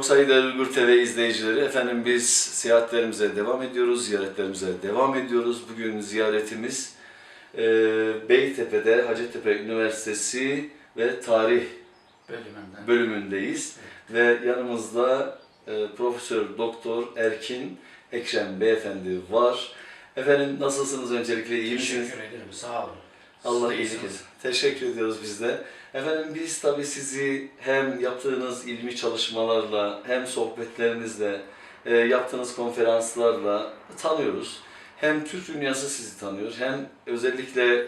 Çok sayıda Uygur TV izleyicileri, efendim biz seyahatlerimize devam ediyoruz, ziyaretlerimize devam ediyoruz. Bugün ziyaretimiz Beytepe'de Hacettepe Üniversitesi ve Tarih bölümündeyiz. Evet. Ve yanımızda Profesör Doktor Erkin Ekrem Beyefendi var. Efendim nasılsınız öncelikle, iyi misiniz? Teşekkür ederim, sağ olun. Allah iyilik etsin. Teşekkür ediyoruz biz de. Efendim biz tabii sizi hem yaptığınız ilmi çalışmalarla hem sohbetlerinizle, yaptığınız konferanslarla tanıyoruz. Hem Türk dünyası sizi tanıyor, hem özellikle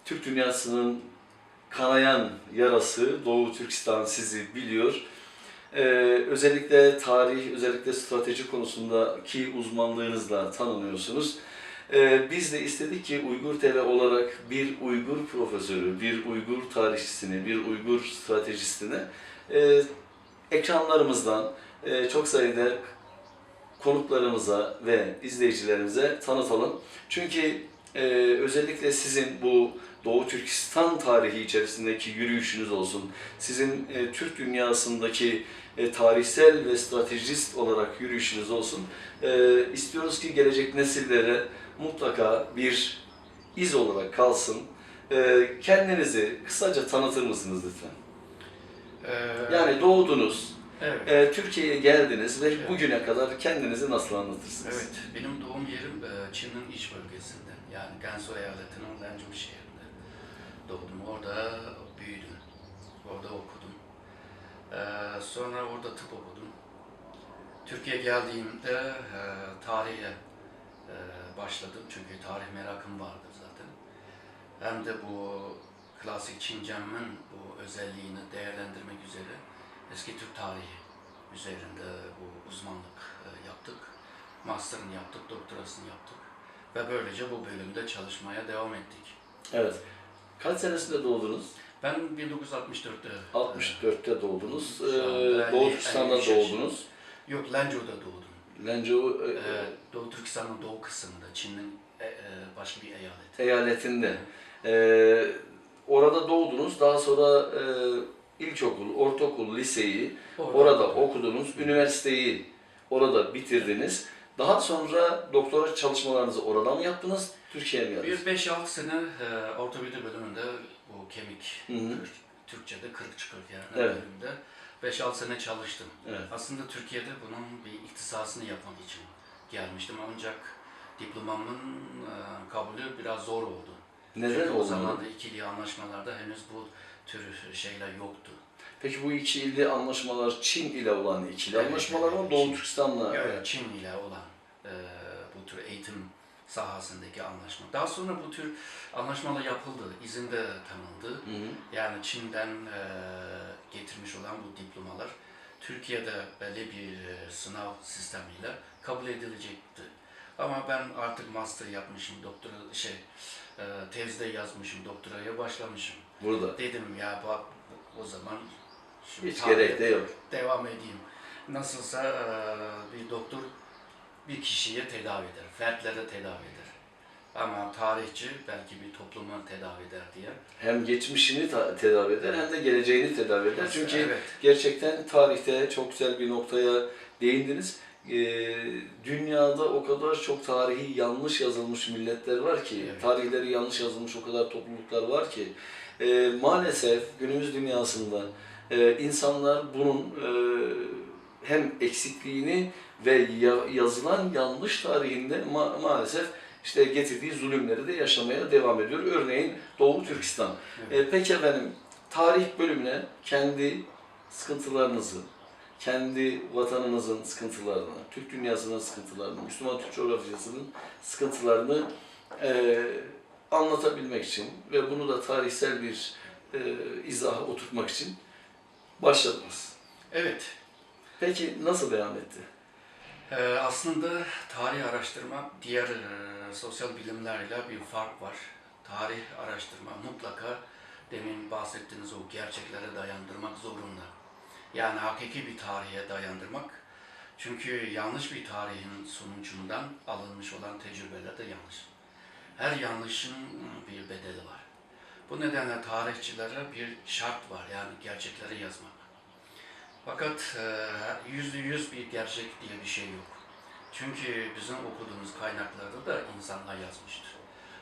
Türk dünyasının kanayan yarası Doğu Türkistan sizi biliyor. Özellikle tarih, özellikle strateji konusundaki uzmanlığınızla tanınıyorsunuz. Biz de istedik ki Uygur TV olarak bir Uygur profesörü, bir Uygur tarihçisini, bir Uygur stratejistini ekranlarımızdan çok sayıda konuklarımıza ve izleyicilerimize tanıtalım. Çünkü özellikle sizin bu Doğu Türkistan tarihi içerisindeki yürüyüşünüz olsun, sizin Türk dünyasındaki tarihsel ve stratejist olarak yürüyüşünüz olsun, istiyoruz ki gelecek nesillere mutlaka bir iz olarak kalsın. Kendinizi kısaca tanıtır mısınız lütfen? Yani doğdunuz, Evet. Türkiye'ye geldiniz ve Evet. bugüne kadar kendinizi nasıl anlatırsınız? Evet, benim doğum yerim Çin'in iç bölgesinde. Yani Gansu eyaletinin Lanzhou şehrinde doğdum. Orada büyüdüm. Orada okudum. Sonra orada tıp okudum. Türkiye'ye geldiğimde tarihe başladım. Çünkü tarih merakım vardı zaten. Hem de bu klasik Çince'nin bu özelliğini değerlendirmek üzere eski Türk tarihi üzerinde bu uzmanlık yaptık. Master'ını yaptık, doktorasını yaptık. Ve böylece bu bölümde çalışmaya devam ettik. Evet. Kaç senesinde doğdunuz? Ben 1964'te 64'te doğdunuz. Şu anda Doğu Türkistan'da 53 yaşındayım. doğdunuz. Yok, Lanzhou'da doğdum. Lanzhou Doğu Türkistan'ın doğu kısmında, Çin'in başka bir eyaleti. eyaletinde. Orada doğdunuz. Daha sonra ilkokul, ortaokul, liseyi orada okudunuz. Üniversiteyi orada bitirdiniz. Daha sonra doktora çalışmalarınızı orada mı yaptınız? Türkiye'ye mi geldiniz? Bir 5-6 sene ortopedi bölümünde bu kemik, Hı hı. Türkçe'de kırık çıkık yani Evet. bölümde 5-6 sene çalıştım. Evet. Aslında Türkiye'de bunun bir ihtisasını yapmak için gelmiştim ancak diplomamın kabulü biraz zor oldu. Neden Çünkü o olmadı? zaman da ikili anlaşmalarda henüz bu tür şeyler yoktu. Peki bu ikili anlaşmalar Çin ile olan ikili Evet, anlaşmalar mı? evet, Doğu Çin. Türkistan'la? Evet, Çin ile olan bu tür eğitim sahasındaki anlaşma. Daha sonra bu tür anlaşmalar yapıldı, izin de tanındı. Hı hı. Yani Çin'den getirmiş olan bu diplomalar Türkiye'de belli bir sınav sistemiyle kabul edilecekti. Ama ben artık master yapmışım, doktora tezde yazmışım, doktoraya başlamışım. Burada. Dedim ya bak o zaman şu Hiç tarihe gerek de yok. devam edeyim. Nasılsa bir doktor bir kişiye tedavi eder, fertlere tedavi eder. Ama tarihçi belki bir toplumu tedavi eder diye. Hem geçmişini tedavi eder hem de geleceğini tedavi eder. Çünkü Evet. gerçekten tarihte çok güzel bir noktaya değindiniz. Dünyada o kadar çok tarihi yanlış yazılmış milletler var ki, Evet. tarihleri yanlış yazılmış o kadar topluluklar var ki, maalesef günümüz dünyasında insanlar bunun hem eksikliğini ve yazılan yanlış tarihinde maalesef işte getirdiği zulümleri de yaşamaya devam ediyor. Örneğin Doğu Türkistan. Evet. Peki efendim, tarih bölümüne kendi sıkıntılarınızı, kendi vatanınızın sıkıntılarını, Türk dünyasının sıkıntılarını, Müslüman Türk coğrafyasının sıkıntılarını anlatabilmek için ve bunu da tarihsel bir izaha oturtmak için başladınız. Evet. Peki nasıl devam etti? Aslında tarih araştırma diğer sosyal bilimlerle bir fark var. Tarih araştırma mutlaka demin bahsettiğiniz o gerçeklere dayandırmak zorunda. Yani hakiki bir tarihe dayandırmak. Çünkü yanlış bir tarihin sonucundan alınmış olan tecrübeler de yanlış. Her yanlışın bir bedeli var. Bu nedenle tarihçilere bir şart var, yani gerçekleri yazmak. Fakat %100 bir gerçek diye bir şey yok. Çünkü bizim okuduğumuz kaynaklarda da insanlar yazmıştır.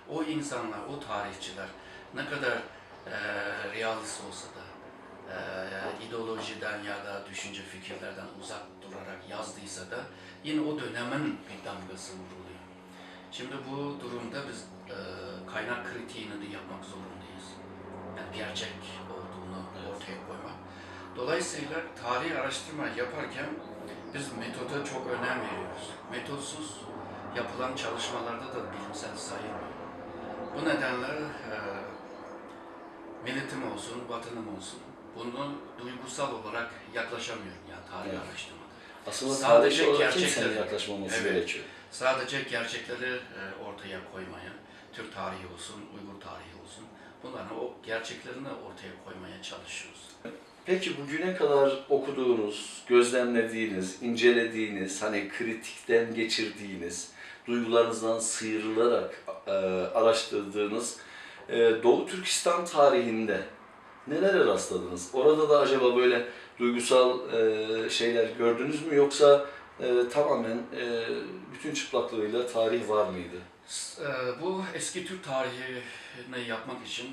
O insanlar, o tarihçiler ne kadar realist olsa da, ideolojiden ya da düşünce fikirlerden uzak durarak yazdıysa da yine o dönemin bir damgası vuruluyor. Şimdi bu durumda biz kaynak kritiğini de yapmak zorundayız. Yani gerçek olduğunu ortaya koymak. Dolayısıyla tarih araştırma yaparken biz metoda çok önem veriyoruz. Metotsuz yapılan çalışmalarda da bilimsel sayılmıyor. Bu nedenle milletim olsun, vatanım olsun, bunu duygusal olarak yaklaşamıyorum yani tarih Evet. araştırmada. Aslında Sadece tarih olarak gerçekleri- kimsenin yaklaşmaması Evet. gerekiyor. Sadece gerçekleri ortaya koymaya, Türk tarihi olsun, Uygur tarihi olsun, bunların o gerçeklerini ortaya koymaya çalışıyoruz. Peki bugüne kadar okuduğunuz, gözlemlediğiniz, incelediğiniz, hani kritikten geçirdiğiniz, duygularınızdan sıyrılarak araştırdığınız Doğu Türkistan tarihinde nelere rastladınız? Orada da acaba böyle duygusal şeyler gördünüz mü, yoksa tamamen bütün çıplaklığıyla tarih var mıydı? Bu eski Türk tarihini yapmak için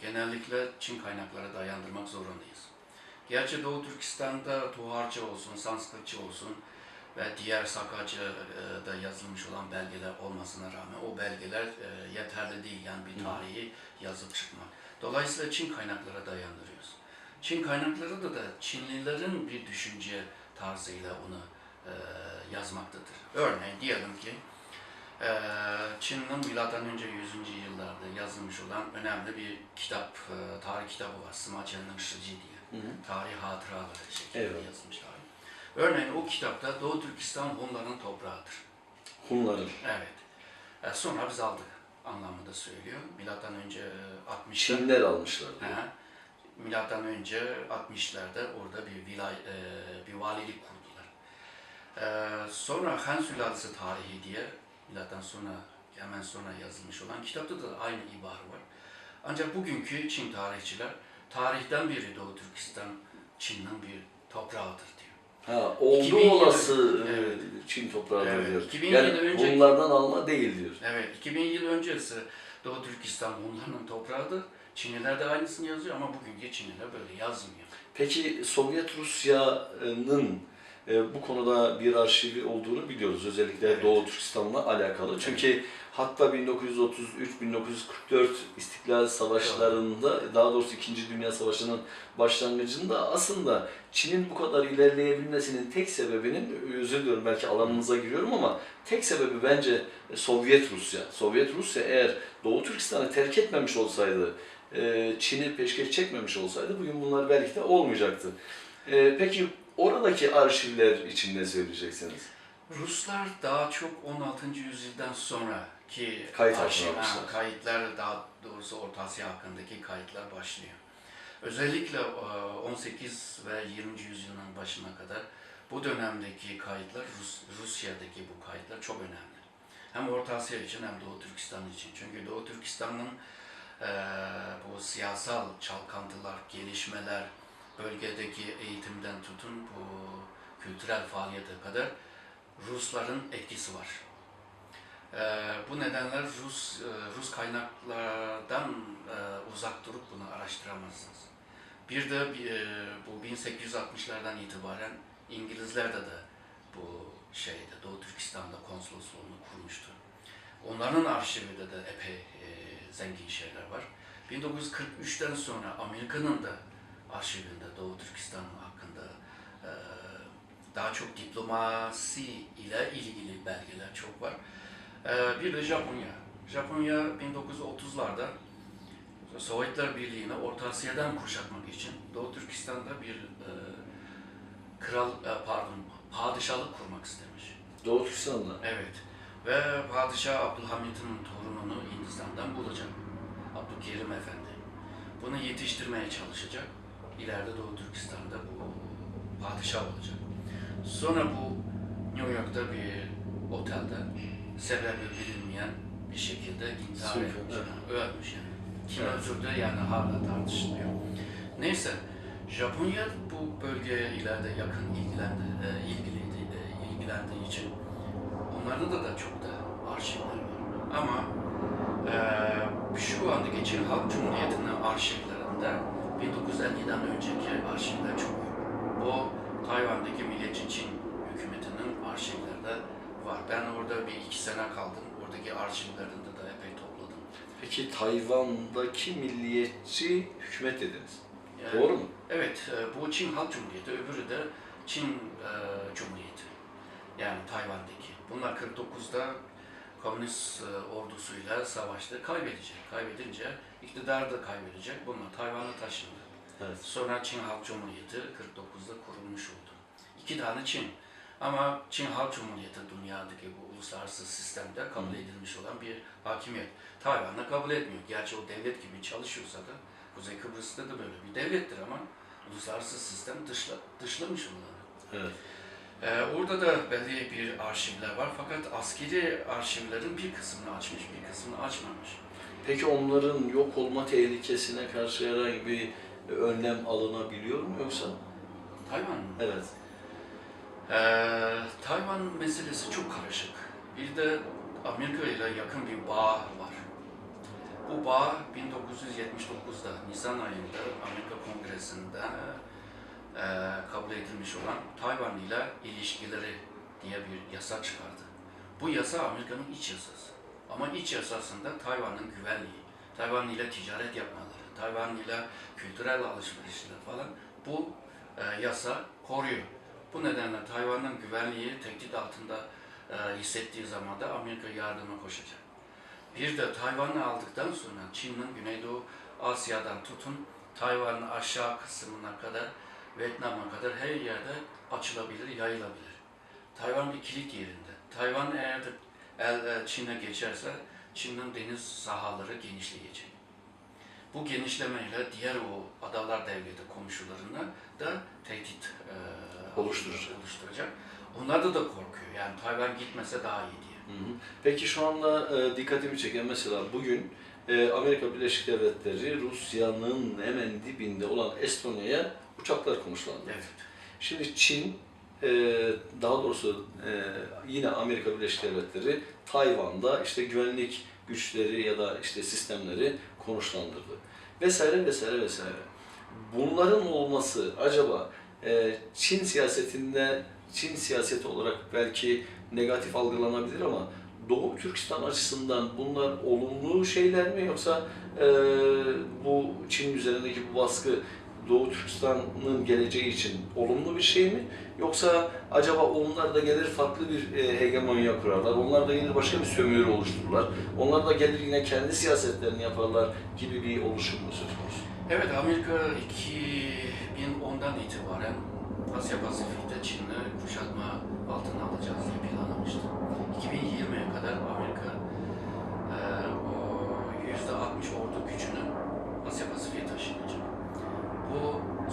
genellikle Çin kaynaklara dayandırmak zorundayız. Gerçi Doğu Türkistan'da Tuharca olsun, Sanskritçe olsun ve diğer Sakarca'da yazılmış olan belgeler olmasına rağmen o belgeler yeterli değil, yani bir tarihi yazıp çıkmak. Dolayısıyla Çin kaynaklara dayandırıyoruz. Çin kaynakları da Çinlilerin bir düşünce tarzıyla onu yazmaktadır. Örneğin diyelim ki Çin'in milattan önce 100. yıllarda yazılmış olan önemli bir kitap, tarih kitabı var. Sima Qianlong Shiji diye. Tarih hatıraları şeklinde Evet. yazılmış tarih. Örneğin o kitapta Doğu Türkistan Hunların toprağıdır. Hunların. Evet. Sonra biz aldık anlamında söylüyor. Milattan önce 60'lar. Çinler almışlar. Milattan önce 60'larda orada bir valilik kurdular. Sonra Han Sülalesi tarihi diye milattan sonra, hemen sonra yazılmış olan kitapta da aynı ibare var. Ancak bugünkü Çin tarihçiler tarihten beri Doğu Türkistan Çin'in bir toprağıdır diyor. Ha, oldu 2000 olası evet. Çin toprağıdır Evet, diyor. 2000 Yani yıl önce- bunlardan alma değil diyor. Evet, 2000 yıl öncesi Doğu Türkistan Hunların toprağıdır. Çinliler de aynısını yazıyor ama bugünkü Çinliler böyle yazmıyor. Peki Sovyet Rusya'nın bu konuda bir arşivi olduğunu biliyoruz. Özellikle Evet. Doğu Türkistan'la alakalı. Çünkü hatta 1933-1944 İstiklal Savaşları'nda, daha doğrusu 2. Dünya Savaşı'nın başlangıcında aslında Çin'in bu kadar ilerleyebilmesinin tek sebebinin, özür diliyorum belki alanınıza giriyorum ama tek sebebi bence Sovyet Rusya. Sovyet Rusya eğer Doğu Türkistan'ı terk etmemiş olsaydı, Çin'i peşkeş çekmemiş olsaydı bugün bunlar belki de olmayacaktı. Peki oradaki arşivler için ne söyleyeceksiniz? Ruslar daha çok 16. yüzyıldan sonraki Kayıt altına almışlar. kayıtlar, daha doğrusu Orta Asya hakkındaki kayıtlar başlıyor. Özellikle 18 ve 20. yüzyılın başına kadar bu dönemdeki kayıtlar, Rusya'daki bu kayıtlar çok önemli. Hem Orta Asya için hem Doğu Türkistan için. Çünkü Doğu Türkistan'ın bu siyasal çalkantılar, gelişmeler, bölgedeki eğitimden tutun bu kültürel faaliyete kadar Rusların etkisi var. Bu nedenle Rus kaynaklardan uzak durup bunu araştıramazsınız. Bir de bu 1860'lardan itibaren İngilizler de bu Doğu Türkistan'da konsolosluğunu kurmuştu. Onların arşivinde de epey zengin şeyler var. 1943'ten sonra Amerika'nın da arşivinde Doğu Türkistan hakkında daha çok diplomasi ile ilgili belgeler çok var. Bir de Japonya. Japonya 1930'larda Sovyetler Birliği'ne Orta Asya'dan kuşatmak için Doğu Türkistan'da bir padişahlık kurmak istemiş. Doğu Türkistan'da. Evet. Ve Padişah Abdülhamit'in torununu Hindistan'dan bulacak. Abdülkerim Efendi. Bunu yetiştirmeye çalışacak. İleride Doğu Türkistan'da bu padişah olacak. Sonra bu New York'ta bir otelde sebebi bilinmeyen bir şekilde intihar etmiş. Yani, ölmüş yani. Kim öldürdü yani hala tartışılıyor. Neyse, Japonya bu bölgeye ileride yakın ilgilendiği için onlarda da çok da arşivler var. Ama şu andaki Çin Halk Cumhuriyeti'nin arşivlerinde 1950'den önceki arşivler çok yok. Bu Tayvan'daki Milliyetçi Çin hükümetinin arşivlerde var. Ben orada bir 2 sene kaldım. Oradaki arşivlerinde de epey topladım. Peki Tayvan'daki milliyetçi hükümet dediniz. Yani, Doğru mu? evet, bu Çin Halk Cumhuriyeti, öbürü de Çin Cumhuriyeti. Yani Tayvan'daki. Bunlar 49'da komünist ordusuyla savaştı, kaybedecek. Kaybedince iktidarı da kaybedecek. Bunlar Tayvan'a taşındı. Evet. Sonra Çin Halk Cumhuriyeti 49'da kurulmuş oldu. 2 tane Çin. Ama Çin Halk Cumhuriyeti dünyadaki bu uluslararası sistemde kabul edilmiş olan bir hakimiyet. Tayvan'da kabul etmiyor. Gerçi o devlet gibi çalışıyorsa da Kuzey Kıbrıs'ta da böyle bir devlettir ama uluslararası sistem dışlamış onları. Evet. Orada da belli bir arşivler var fakat askeri arşivlerin bir kısmını açmış, bir kısmını açmamış. Peki onların yok olma tehlikesine karşı herhangi bir önlem alınabiliyor mu yoksa? Tayvan mı? Evet. Tayvan meselesi çok karışık. Bir de Amerika ile yakın bir bağ var. Bu bağ 1979'da Nisan ayında Amerika Kongresi'nde kabul edilmiş olan Tayvan ile ilişkileri diye bir yasa çıkardı. Bu yasa Amerika'nın iç yasası. Ama iç yasasında Tayvan'ın güvenliği, Tayvan ile ticaret yapmaları, Tayvan ile kültürel alışverişler falan bu yasa koruyor. Bu nedenle Tayvan'ın güvenliği tehdit altında hissettiği zaman da Amerika yardıma koşacak. Bir de Tayvan'ı aldıktan sonra Çin'in Güneydoğu Asya'dan tutun Tayvan'ın aşağı kısmına kadar, Vietnam'a kadar her yerde açılabilir, yayılabilir. Tayvan bir kilit yerinde. Tayvan eğer de Çin'e geçerse Çin'in deniz sahaları genişleyecek. Bu genişlemeyle diğer o adalar devleti komşularına da tehdit oluşturacak. Onlar da korkuyor. Yani Tayvan gitmese daha iyi diye. Hı hı. Peki şu anda dikkatimi çeken mesela bugün Amerika Birleşik Devletleri Rusya'nın hemen dibinde olan Estonya'ya uçaklar konuşlandı. Evet. Şimdi Çin, daha doğrusu yine Amerika Birleşik Devletleri Tayvan'da işte güvenlik güçleri ya da işte sistemleri konuşlandırdı. Vesaire vesaire vesaire. Bunların olması acaba Çin siyasetinde, Çin siyaseti olarak belki negatif algılanabilir ama Doğu Türkistan açısından bunlar olumlu şeyler mi yoksa bu Çin üzerindeki bu baskı Doğu Türkistan'ın geleceği için olumlu bir şey mi? Yoksa acaba onlar da gelir farklı bir hegemonya kurarlar, onlar da gelir başka bir sömürü oluştururlar, onlar da gelir yine kendi siyasetlerini yaparlar gibi bir oluşum mu söz konusu? Evet, Amerika 2010'dan itibaren Asya Pasifik'te Çin'i kuşatma altına alacağız diye planlamıştı. 2020'ye kadar Amerika o %60 ordu gücünü Asya Pasifik'e taşıyacak. Bu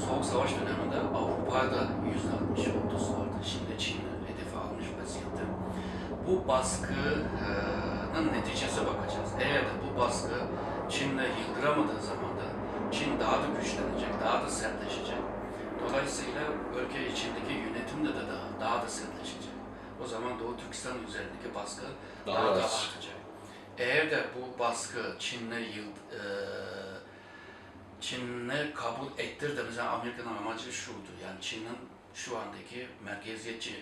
Soğuk Savaş döneminde Avrupa'da %60 ordusu vardı. Şimdi Çin'i hedefe almış vaziyette. Bu baskının neticesine bakacağız. Eğer de bu baskı Çin'le yıldıramadığı zaman da Çin daha da güçlenecek, daha da sertleşecek. Dolayısıyla ülke içindeki yönetim de daha da sertleşecek. O zaman Doğu Türkistan üzerindeki baskı daha da artacak. Eğer de bu baskı Çin'e kabul ettir de mesela Amerika'nın amacı şuydu. Yani Çin'in şu andaki merkeziyetçi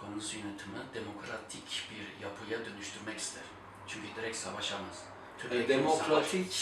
komünist yönetimi demokratik bir yapıya dönüştürmek ister. Çünkü direkt savaşamaz. Demokratik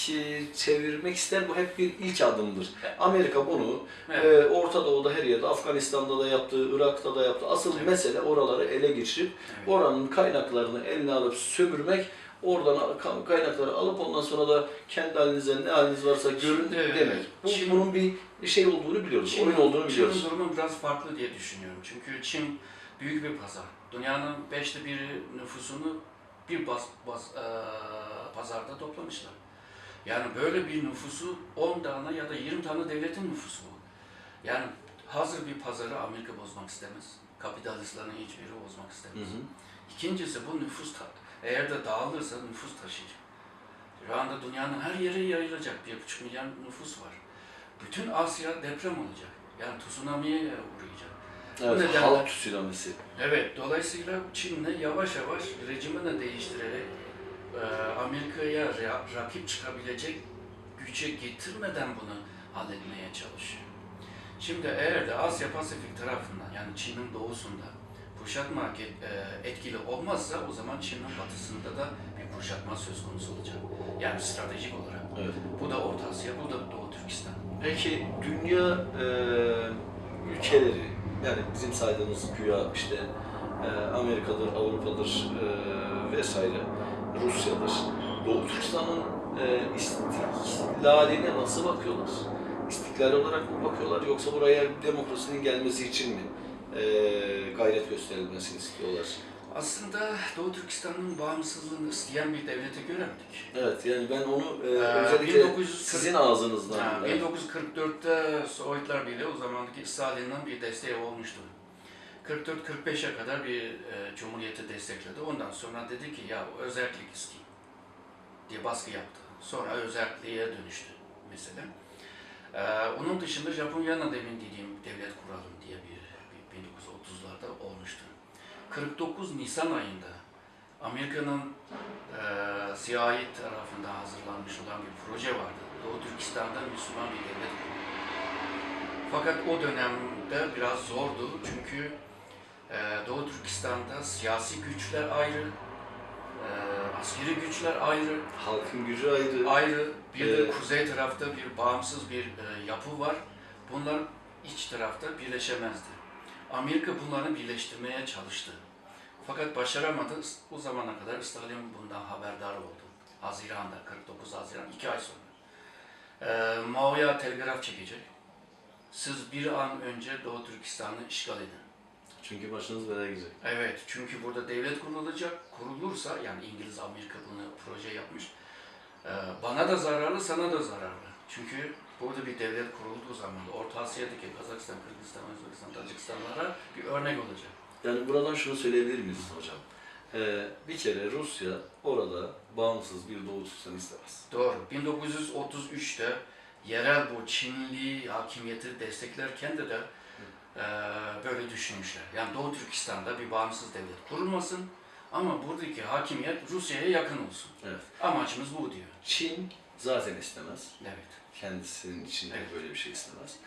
çevirmek ister, bu hep bir ilk adımdır. Amerika bunu Evet. Orta Doğu'da her yerde, Afganistan'da da yaptı, Irak'ta da yaptı. Asıl mesele oraları ele geçirip oranın kaynaklarını eline alıp sömürmek, oradan kaynakları alıp ondan sonra da kendi halinize ne haliniz varsa görün demek. Bunun bir şey olduğunu biliyoruz, oyun olduğunu biliyoruz. Çin'in durumu biraz farklı diye düşünüyorum. Çünkü Çin büyük bir pazar. Dünyanın 1/5 nüfusunu bir pazarda toplamışlar. Yani böyle bir nüfusu 10 tane ya da 20 tane devletin nüfusu bu. Yani hazır bir pazarı Amerika bozmak istemez. Kapitalistlerin hiçbiri bozmak istemez. Hı hı. İkincisi bu nüfus eğer de dağılırsa nüfus taşıyacak. Şu anda dünyanın her yere yayılacak 1,5 milyar nüfus var. bütün Asya deprem olacak. Yani tsunami'ye uğrayacak. Bu Evet, nedenle- halk tsunamisi. Evet, dolayısıyla Çin'le yavaş yavaş rejimini değiştirerek Amerika'ya rakip çıkabilecek güce getirmeden bunu halletmeye çalışıyor. Şimdi eğer de Asya Pasifik tarafından yani Çin'in doğusunda kuşatma etkili olmazsa o zaman Çin'in batısında da bir kuşatma söz konusu olacak. Yani stratejik olarak. Evet. Bu da Orta Asya, bu da Doğu Türkistan. Peki dünya ülkeleri, yani bizim saydığımız güya işte Amerika'dır, Avrupa'dır vesaire, Rusya'dır. Doğu Türkistan'ın istiklaline nasıl bakıyorlar? İstiklal olarak mı bakıyorlar yoksa buraya demokrasinin gelmesi için mi gayret gösterilmesini istiyorlar? Aslında Doğu Türkistan'ın bağımsızlığını isteyen bir devlete göremedik. Evet, yani ben onu özellikle 1940 sizin ağzınızdan... 1944'te Sovyetler Birliği o zamanki Stalin'in bir desteği olmuştu. 44-45'e kadar bir cumhuriyeti destekledi. Ondan sonra dedi ki ya özerklik isteyeyim diye baskı yaptı. Sonra özerkliğe dönüştü mesela. Onun dışında Japonya'nın demin dediğim devlet kuralım diye bir 1930'larda olmuştu. 49 Nisan ayında Amerika'nın CIA tarafından hazırlanmış olan bir proje vardı. Doğu Türkistan'da Müslüman bir devlet kurulu. Fakat o dönemde biraz zordu çünkü Doğu Türkistan'da siyasi güçler ayrı, askeri güçler ayrı, Halkın gücü ayrı. ayrı. Bir de kuzey tarafta bir bağımsız bir yapı var. Bunlar iç tarafta birleşemezdi. Amerika bunları birleştirmeye çalıştı. Fakat başaramadı. O zamana kadar Stalin bundan haberdar oldu. Haziran'da, 49 Haziran, 2 ay sonra. Mao'ya telgraf çekecek. Siz bir an önce Doğu Türkistan'ı işgal edin. Çünkü başınız belaya girecek. Evet, çünkü burada devlet kurulacak. Kurulursa, yani İngiliz, Amerika bunu proje yapmış. Bana da zararlı, sana da zararlı. Çünkü burada bir devlet kurulduğu zaman Orta Asya'daki Kazakistan, Kırgızistan, Özbekistan, Tacikistanlara bir örnek olacak. Yani buradan şunu söyleyebilir miyiz hocam? Bir kere Rusya orada bağımsız bir Doğu Türkistan istemez. Doğru. 1933'te yerel bu Çinli hakimiyeti desteklerken de böyle düşünmüşler. Yani Doğu Türkistan'da bir bağımsız devlet kurulmasın ama buradaki hakimiyet Rusya'ya yakın olsun. Evet. Amacımız bu diyor. Çin zaten istemez. Evet. Kendisinin içinde Evet. böyle bir şey istemez.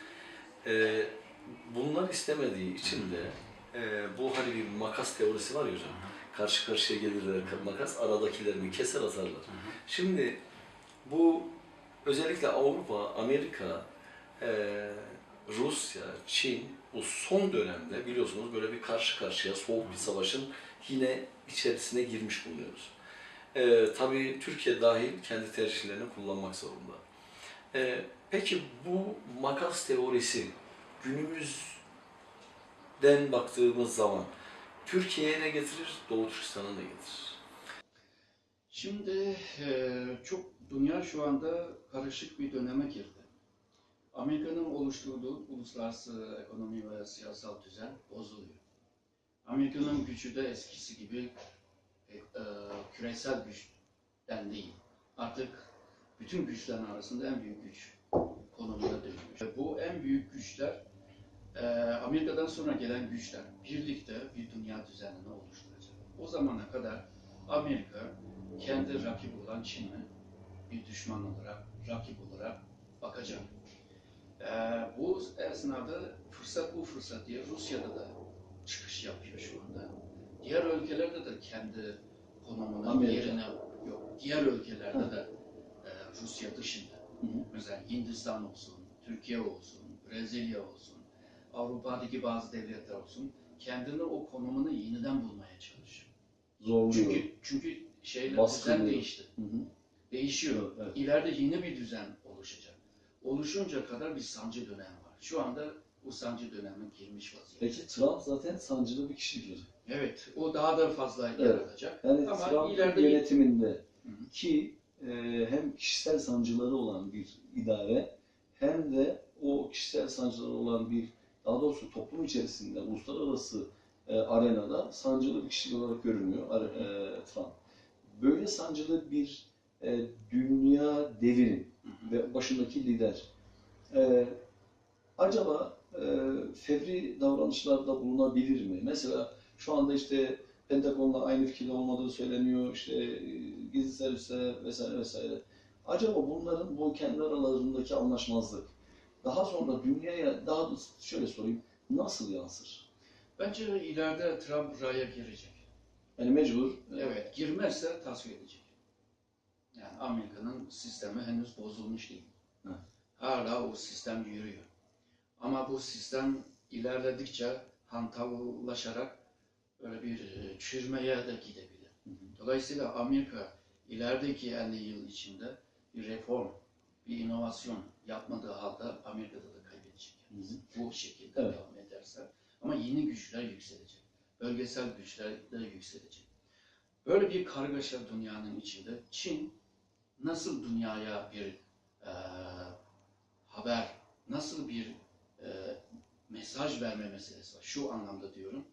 Bunlar istemediği için de bu hani bir makas teorisi var ya hocam. Karşı karşıya gelirler, makas aradakilerini keser atarlar. Şimdi bu özellikle Avrupa, Amerika, Rusya, Çin bu son dönemde biliyorsunuz böyle bir karşı karşıya soğuk bir savaşın yine içerisine girmiş bulunuyoruz. Tabii Türkiye dahil kendi tercihlerini kullanmak zorunda. Peki bu makas teorisi günümüzden baktığımız zaman Türkiye'ye ne getirir, Doğu Türkistan'a ne getirir? Şimdi çok dünya şu anda karışık bir döneme girdi. Amerika'nın oluşturduğu uluslararası ekonomi ve siyasal düzen bozuluyor. Amerika'nın gücü de eskisi gibi küresel güçten değil. Artık bütün güçlerin arasında en büyük güç konumuna dönüyor. Bu en büyük güçler Amerika'dan sonra gelen güçler birlikte bir dünya düzenini oluşturacak. O zamana kadar Amerika kendi rakip olan Çin'e bir düşman olarak, rakip olarak bakacak. Bu esnada bu fırsat diye Rusya'da da çıkış yapıyor şu anda. Diğer ülkelerde de kendi konumuna, yerine yok. Diğer ülkelerde de Rusya dışında. Mesela Hindistan olsun, Türkiye olsun, Brezilya olsun, Avrupa'daki bazı devletler olsun, kendini o konumunu yeniden bulmaya çalışıyor. Zorluyor. Çünkü düzen değişti. Değişiyor. Evet. İleride yeni bir düzen oluşacak. Oluşunca kadar bir sancı dönemi var. Şu anda bu sancı dönemine girmiş vaziyette. Peki Trump zaten sancılı bir kişilik. Evet, o daha da fazla yaratacak. Yani Ama Trump'ın ileride yönetiminde ki hem kişisel sancıları olan bir idare hem de o kişisel sancıları olan bir, daha doğrusu toplum içerisinde, uluslararası arenada sancılı bir kişilik olarak görünüyor Trump. Böyle sancılı bir dünya devrim ve başındaki lider Ee, acaba fevri davranışlarda bulunabilir mi? Mesela şu anda işte Pentagon'la aynı fikirde olmadığı söyleniyor, işte gizli servisler vesaire vesaire. Acaba bunların bu kendi aralarındaki anlaşmazlık daha sonra dünyaya, daha da şöyle sorayım, nasıl yansır? Bence ileride Trump buraya girecek. Yani mecbur. Evet, girmezse tasfiye edecek. Yani Amerika'nın sistemi henüz bozulmuş değil. Hı. Hala o sistem yürüyor. Ama bu sistem ilerledikçe hantallaşarak böyle bir çürümeye de gidebilir. Dolayısıyla Amerika ilerideki 50 yıl içinde bir reform, bir inovasyon yapmadığı halde Amerika'da da kaybedecek. Bu şekilde Evet. devam ederse. Ama yeni güçler yükselecek. Bölgesel güçler de yükselecek. Böyle bir kargaşa dünyanın içinde Çin nasıl dünyaya bir e, haber, nasıl bir mesaj verme meselesi var. Şu anlamda diyorum.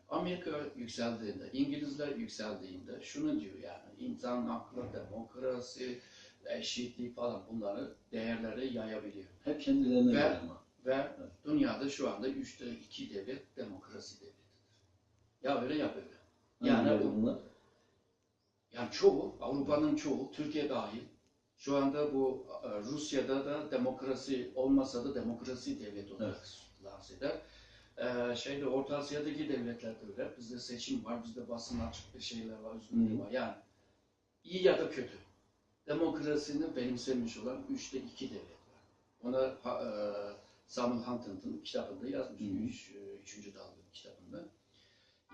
Amerika yükseldiğinde, İngilizler yükseldiğinde şunu diyor yani insan hakları, demokrasi, eşitlik falan bunları değerleri yayabiliyor. Hep kendilerine Ve- göre ama. Ve Evet. dünyada şu anda 3'te 2 devlet demokrasi devletidir. Ya öyle ya böyle. Hangileri Yani bunlar? Yani çoğu, Avrupa'nın çoğu, Türkiye dahil, şu anda bu Rusya'da da demokrasi olmasa da demokrasi devlet olarak lanse eder. Şeyde Orta Asya'daki devletler de öyle. Bizde seçim var, bizde basın açık şeyler var, özgürlüğü var. Yani iyi ya da kötü. Demokrasini benimsemiş olan 3'te 2 devlet var. Ona Samuel Huntington kitabında yazmış, 3. dalga kitabında.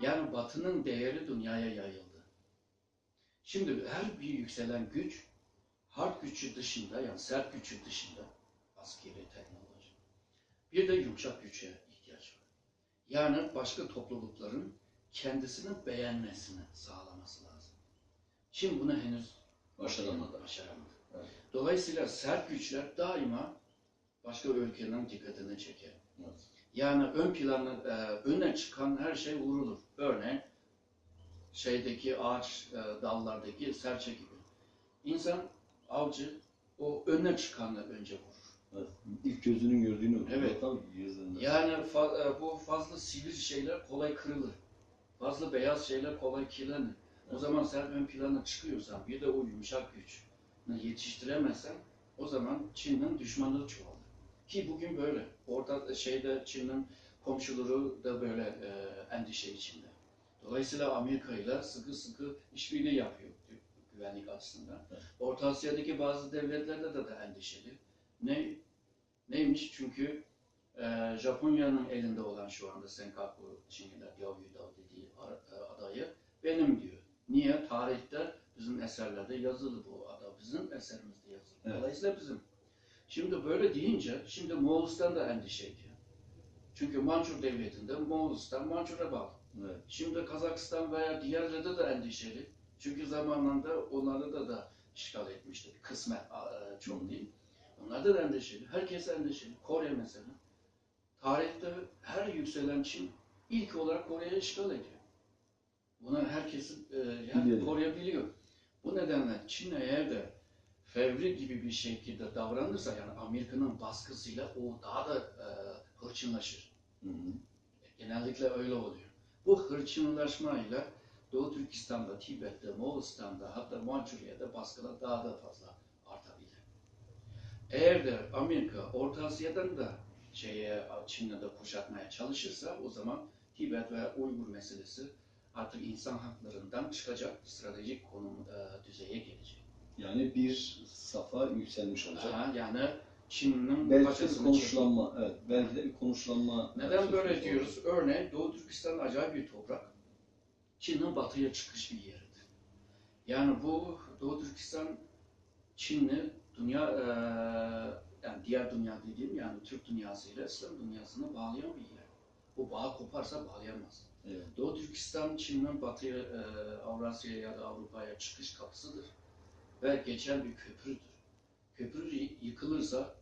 Yani Batı'nın değeri dünyaya yayıldı. Şimdi her bir yükselen güç, hard gücü dışında, yani sert gücü dışında, askeri teknoloji, bir de yumuşak güce ihtiyaç var. Yani başka toplulukların kendisini beğenmesini sağlaması lazım. Çin bunu henüz başaramadı. Evet. Dolayısıyla sert güçler daima başka ülkenin dikkatini çeker. Evet. Yani ön plana, öne çıkan her şey vurulur. Örneğin şeydeki ağaç dallardaki serçe gibi. İnsan avcı o önüne çıkanla önce vurur. Evet. İlk gözünün gördüğünü vurur. Evet. Tabii gözlerinde. Yani bu fazla sivri şeyler kolay kırılır. Fazla beyaz şeyler kolay kirlenir. O zaman sen ön plana çıkıyorsan bir de o yumuşak gücünü yetiştiremezsen o zaman Çin'in düşmanlığı çoğalır. Ki bugün böyle. Orada Çin'in komşuları da böyle endişe içinde. Dolayısıyla Amerika ile sıkı sıkı işbirliği yapıyor güvenlik açısından. Evet. Orta Asya'daki bazı devletlerde de endişeli. Neymiş? Çünkü Japonya'nın elinde olan şu anda Senkaku Çinliler Diaoyu'da dediği adayı benim diyor. Niye? Tarihte bizim eserlerde yazılı bu ada. Bizim eserimizde yazılı. Evet. Dolayısıyla bizim. Şimdi böyle deyince şimdi Moğolistan da endişe ediyor. Çünkü Mançur devletinde Moğolistan Mançur'a bağlı. Evet. Şimdi Kazakistan veya diğerleri de endişeli. Çünkü zamanında onları da işgal etmişti. Kısmen çok değil. Onlar da endişeli. Herkes endişeli. Kore mesela. Tarihte her yükselen Çin ilk olarak Kore'yi işgal ediyor. Bunu herkes Kore biliyor. Bu nedenle Çin eğer de fevri gibi bir şekilde davranırsa yani Amerika'nın baskısıyla o daha da hırçınlaşır. Genellikle öyle oluyor. Bu hırçınlaşmayla Doğu Türkistan'da, Tibet'te, Moğolistan'da hatta Mançurya'da baskılar daha da fazla artabilir. Eğer de Amerika Orta Asya'dan da Çin'le de kuşatmaya çalışırsa o zaman Tibet ve Uygur meselesi artık insan haklarından çıkacak stratejik konum düzeye gelecek. Yani bir safa yükselmiş olacak. Yani Çin'in belki de bir paçasını konuşlanma, evet, belki de bir konuşlanma. Neden böyle diyoruz? Örneğin Doğu Türkistan acayip bir toprak. Çin'in batıya çıkış bir yeridir. Yani bu Doğu Türkistan Çin'le dünya yani diğer dünya dediğim yani Türk dünyasıyla İslam dünyasını bağlayan bir yer. Bu bağ koparsa bağlayamaz. Evet. Doğu Türkistan Çin'in batıya Avrasya'ya ya da Avrupa'ya çıkış kapısıdır ve geçen bir köprüdür. Köprü yıkılırsa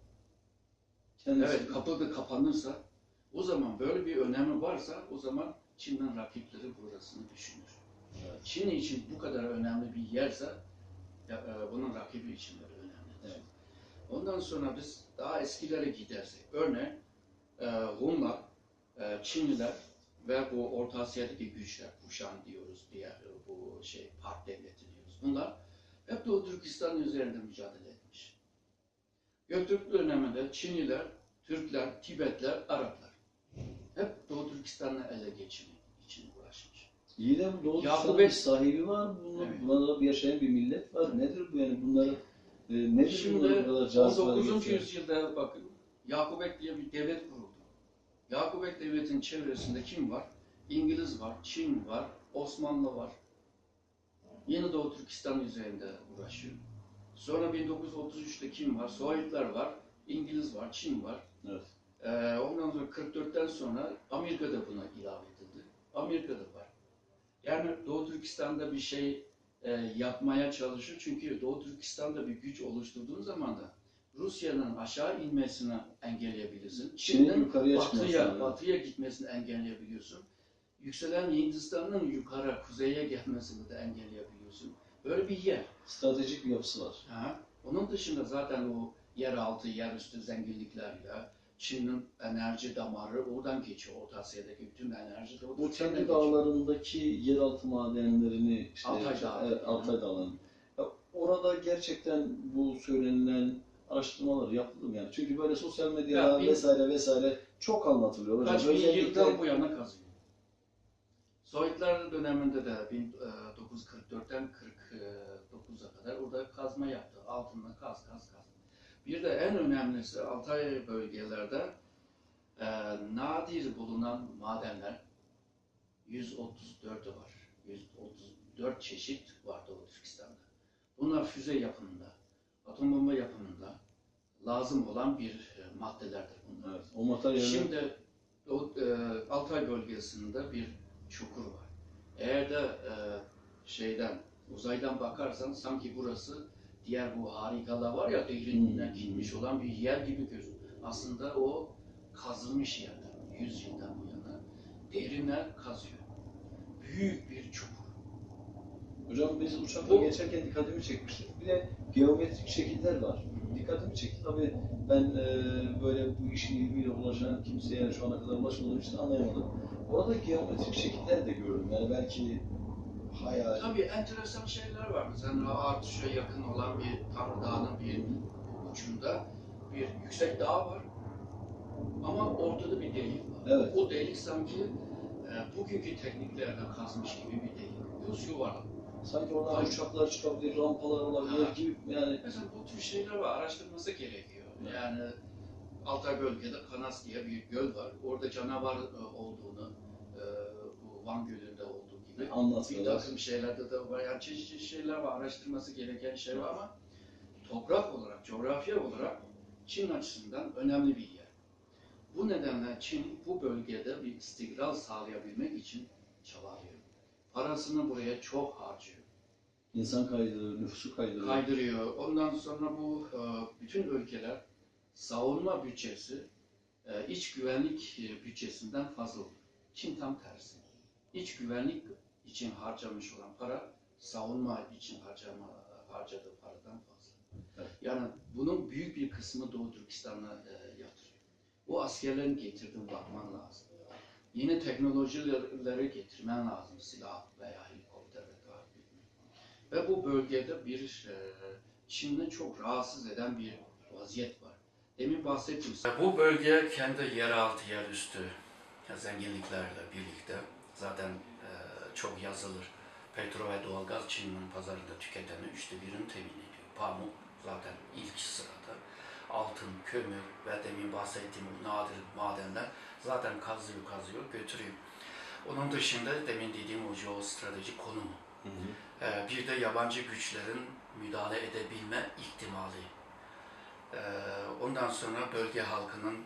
evet, kapı da kapanırsa o zaman böyle bir önemi varsa o zaman Çin'den rakipleri burasını düşünür. Evet. Çin için bu kadar önemli bir yerse bunun rakibi için de önemlidir. Evet. Ondan sonra biz daha eskilere gidersek, örneğin Rumlar, Çinliler ve bu Orta Asya'daki güçler, Kuşan diyoruz, diğer bu Park Devleti diyoruz. Bunlar hep Doğu Türkistan üzerinde mücadele etmiş. Göktürk döneminde Çinliler, Türkler, Tibetler, Araplar hep Doğu Türkistan'ı ele geçirmek için uğraşmış. İyi de bu Doğu Türkistan'ın Bey- bir sahibi var. Evet. Bunlarda bir yaşayan bir millet var. Nedir bu yani? Bunları nedir Şimdi bunları bu kadar cazip hale 19. getiren? yüzyılda bakın Yakubek diye bir devlet kuruldu. Yakubek devletin çevresinde kim var? İngiliz var, Çin var, Osmanlı var. Yeni Doğu Türkistan üzerinde uğraşıyor. Sonra 1933'te kim var? Sovyetler var, İngiliz var, Çin var. Evet. Ondan sonra 44'ten sonra Amerika da buna ilave edildi. Amerika da var. Yani Doğu Türkistan'da bir şey yapmaya çalışıyor. Çünkü Doğu Türkistan'da bir güç oluşturduğun zaman da Rusya'nın aşağı inmesini engelleyebilirsin. Çin'in yukarıya batıya, çıkmasını. batıya gitmesini engelleyebiliyorsun. Yükselen Hindistan'ın yukarı, kuzeye gelmesini de engelleyebiliyorsun. Böyle bir yer. Stratejik bir yapısı var. Ha. Onun dışında zaten o yeraltı, yerüstü zenginliklerle Çin'in enerji damarı oradan geçiyor. Orta Asya'daki bütün enerji de Bu oradan kendi geçiyor. dağlarındaki yeraltı madenlerini, işte, Altay Dağı. evet, Altay Dağları'nın. Ya orada gerçekten bu söylenilen araştırmalar yapıldı mı yani? Çünkü böyle sosyal medyada Ya, vesaire çok anlatılıyor hocam. Kaç bin Özellikle- yıldan bu yana kazıyor. Sovyetler döneminde de 1944'ten 49'a kadar orada kazma yaptı. Altından kaz. Bir de en önemlisi Altay bölgelerde nadir bulunan madenler 134'ü var. 134 çeşit var Doğu Türkistan'da. Bunlar füze yapımında, atom bomba yapımında lazım olan bir maddelerdir bunlar. Evet, o materyaller Şimdi o Altay bölgesinde bir çukur var. Eğer de uzaydan bakarsan sanki burası diğer bu harikalar var ya derinliğine gitmiş olan bir yer gibi gözüküyor. Aslında o kazılmış yerler. 100 yıldan bu yana derinler kazıyor. Büyük bir çukur. hocam biz uçakla Bu- geçerken dikkatimi çekmişti. Bir de geometrik şekiller var. Dikkatimi çekti. Tabii ben böyle bu işin ilmiyle ulaşan kimseye şu ana kadar ulaşmadığım için anlayamadım. Orada geometrik şekiller de gördüm. Yani belki hayal. Tabii enteresan şeyler var. Mesela Artuş'a yakın olan bir Tanrı Dağı'nın bir ucunda bir yüksek dağ var. Ama ortada bir delik var. Evet. O delik sanki bugünkü tekniklerle kazmış gibi bir delik. Yüz yuvarlak. Sanki oradan Hayır. uçaklar çıkabilir, rampalar olabilir Ha. gibi yani. Mesela bu tür şeyler var. Araştırılması gerekiyor. Yani Altay bölgede Kanas diye bir göl var. Orada canavar olduğunu, bu Van Gölü'nde olduğu gibi bir Anlatıyorlar. takım şeylerde de var. Yani çeşitli şeyler var. Araştırması gereken şey var ama toprak olarak, coğrafya olarak Çin açısından önemli bir yer. Bu nedenle Çin bu bölgede bir istikrar sağlayabilmek için çabalıyor. Parasını buraya çok harcıyor. İnsan kaydırıyor, nüfusu kaydırıyor. Kaydırıyor. Ondan sonra bu bütün ülkeler savunma bütçesi iç güvenlik bütçesinden fazla oluyor. Çin tam tersi. İç güvenlik için harcamış olan para savunma için harcadığı paradan fazla. Evet. Yani bunun büyük bir kısmı Doğu Türkistan'a yatırıyor. Bu askerlerin getirdiğine bakman lazım. Yeni teknolojileri getirmen lazım. Silah veya helikopter ve daha büyük. Ve bu bölgede bir Çin'i çok rahatsız eden bir vaziyet var. Demin bahsettim. Bu bölge kendi yeraltı, yerüstü zenginliklerle birlikte zaten çok yazılır. Petrol ve doğalgaz Çin'in pazarında tüketenin 1/3'ünü temin ediyor. Pamuk zaten ilk sırada. Altın, kömür ve demin bahsettiğim bu nadir madenler zaten kazıyor, götürüyor. Onun dışında demin dediğim o jeostratejik konumu. Hı hı. Bir de yabancı güçlerin müdahale edebilme ihtimali. Ondan sonra bölge halkının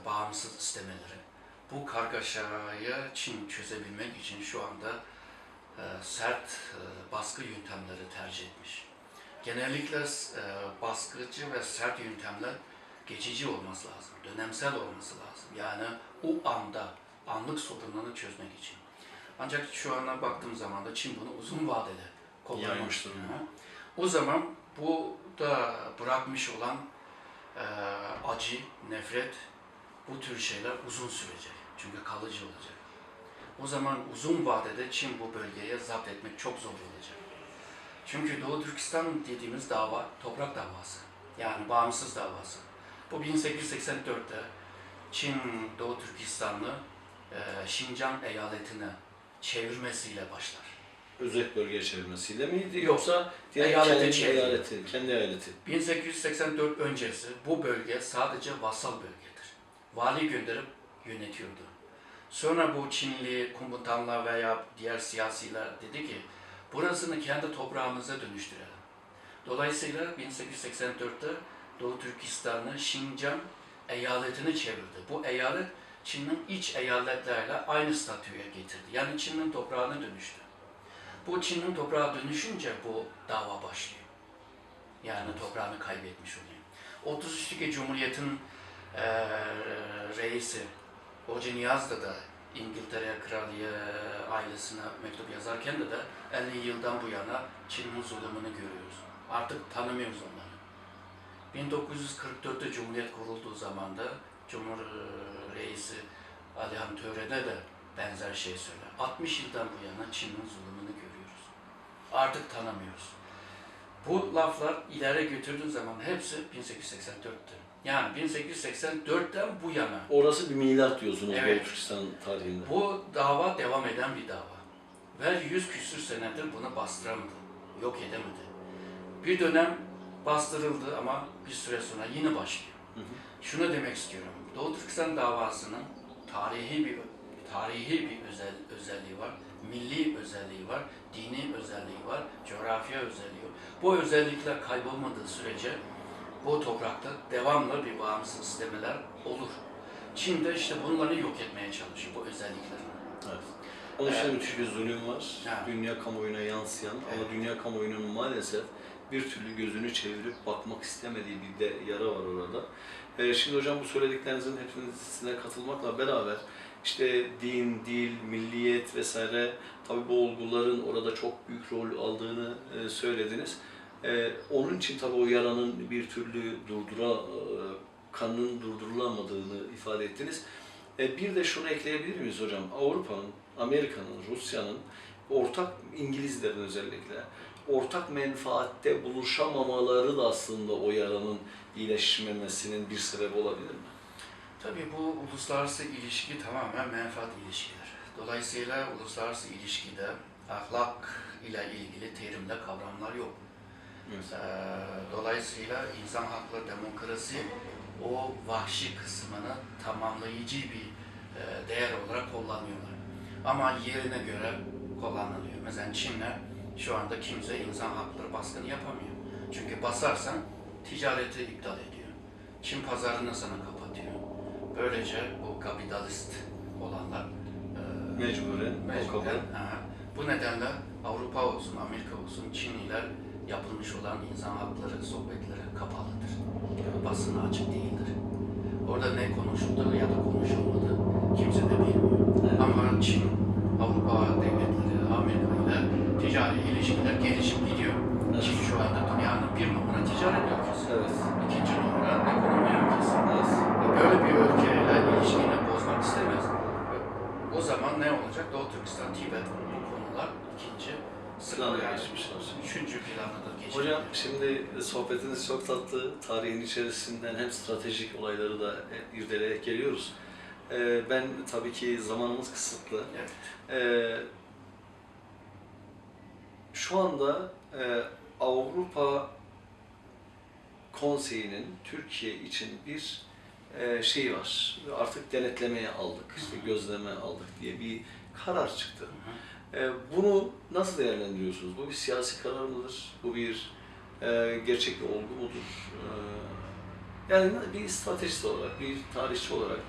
bağımsız istemeleri. Bu kargaşayı Çin çözebilmek için şu anda sert baskı yöntemleri tercih etmiş. Genellikle baskıcı ve sert yöntemler geçici olması lazım, dönemsel olması lazım. Yani o anda, anlık sorunlarını çözmek için. Ancak şu ana baktığım zaman da Çin bunu uzun vadede kullanmış durumda. O zaman bu da bırakmış olan acı, nefret, bu tür şeyler uzun sürecek. Çünkü kalıcı olacak. O zaman uzun vadede Çin bu bölgeye zapt etmek çok zor olacak. Çünkü Doğu Türkistan dediğimiz dava toprak davası. Yani bağımsız davası. Bu 1884'te Çin Doğu Türkistan'ı Şincan eyaletine çevirmesiyle başlar. Özel bölgeye çevirmesiyle miydi Yok. yoksa diğer Eyalete kendi çeviriyor. eyaleti, kendi eyaleti? 1884 öncesi bu bölge sadece vasal bölgedir. Vali gönderip yönetiyordu. Sonra bu Çinli komutanlar veya diğer siyasiler dedi ki burasını kendi toprağımıza dönüştürelim. Dolayısıyla 1884'te Doğu Türkistan'ı Şincan eyaletine çevirdi. Bu eyalet Çin'in iç eyaletlerle aynı statüye getirdi. Yani Çin'in toprağına dönüştü. Bu Çin'in toprağa dönüşünce bu dava başlıyor. Yani toprağını kaybetmiş oluyor. 33'teki Cumhuriyet'in reisi Hoca Niyaz'da da İngiltere Kraliye ailesine mektup yazarken de 50 yıldan bu yana Çin'in zulümünü görüyoruz. Artık tanımıyoruz onları. 1944'te Cumhuriyet kurulduğu zaman da Reisi Alihan Töre'de de benzer şey söyler. 60 yıldan bu yana Çin'in zulümünü görüyoruz. Artık tanımıyoruz. Bu laflar ileri götürdüğün zaman hepsi 1884'tü. Yani 1884'ten bu yana. Orası bir milat diyorsunuz Evet. Doğu Türkistan tarihinde. Bu dava devam eden bir dava. Ve 100 küsür senedir bunu bastıramadı. Yok edemedi. Bir dönem bastırıldı ama bir süre sonra yine başlıyor. Şunu demek istiyorum. Doğu Türkistan davasının tarihi bir özelliği var. Milli özelliği var. Dini özelliği var. Coğrafya özelliği var. Bu özellikler kaybolmadığı sürece bu toprakta devamlı bir bağımsız istemeler olur. Çin de işte bunları yok etmeye çalışıyor, bu özellikleri. Evet. Onun için müthiş bir zulüm var. Evet. Dünya kamuoyuna yansıyan ama dünya kamuoyunun maalesef bir türlü gözünü çevirip bakmak istemediği bir de yara var orada. Şimdi hocam bu söylediklerinizin hepsine katılmakla beraber işte din, dil, milliyet vesaire tabii bu olguların orada çok büyük rol aldığını söylediniz. Onun için tabii o yaranın bir türlü kanının durdurulamadığını ifade ettiniz. Bir de şunu ekleyebilir miyiz hocam? Avrupa'nın, Amerika'nın, Rusya'nın, İngilizlerin özellikle ortak menfaatte buluşamamaları da aslında o yaranın iyileşmemesinin bir sebebi olabilir mi? Tabii bu uluslararası ilişki tamamen menfaat ilişkidir. Dolayısıyla uluslararası ilişkide ahlak ile ilgili terimler, kavramlar yok. Evet. Dolayısıyla insan hakları, demokrasi o vahşi kısmını tamamlayıcı bir değer olarak kullanıyorlar. Ama yerine göre kullanılıyor. Mesela Çin'le şu anda kimse insan hakları baskını yapamıyor. Çünkü basarsan ticareti iptal ediyor. Çin pazarını sana kapatıyor. Böylece bu kapitalist olanlar Mecburen. bu nedenle Avrupa olsun, Amerika olsun, Çinliler yapılmış olan insan hakları sohbetleri kapalıdır. Basına açık değildir. Orada ne konuşuldu ya da konuşulmadı kimse de bilmiyor. Evet. Ama Çin, Avrupa devletleri, Amerika ile ticari ilişkiler gelişip gidiyor. Evet. Çin şu anda dünyanın bir numara ticaret ülkesi. Evet. İkinci numara ekonomi ülkesi. Evet. Böyle bir ülkeyle ilişkini bozmak istemez. O zaman ne olacak? Doğu Türkistan, Tibet bu konular ikinci Plana geçmişler. Üçüncü planda da geçecek. Hocam şimdi sohbetiniz çok tatlı. Tarihin içerisinden hem stratejik olayları da irdeleyerek geliyoruz. Ben tabii ki zamanımız kısıtlı. Evet. Şu anda Avrupa Konseyi'nin Türkiye için bir şey var. Artık denetlemeye aldık, işte gözleme aldık diye bir karar çıktı. Bunu nasıl değerlendiriyorsunuz? Bu bir siyasi karar mıdır? Bu bir gerçek bir olgu mudur? Yani bir stratejist olarak, bir tarihçi olarak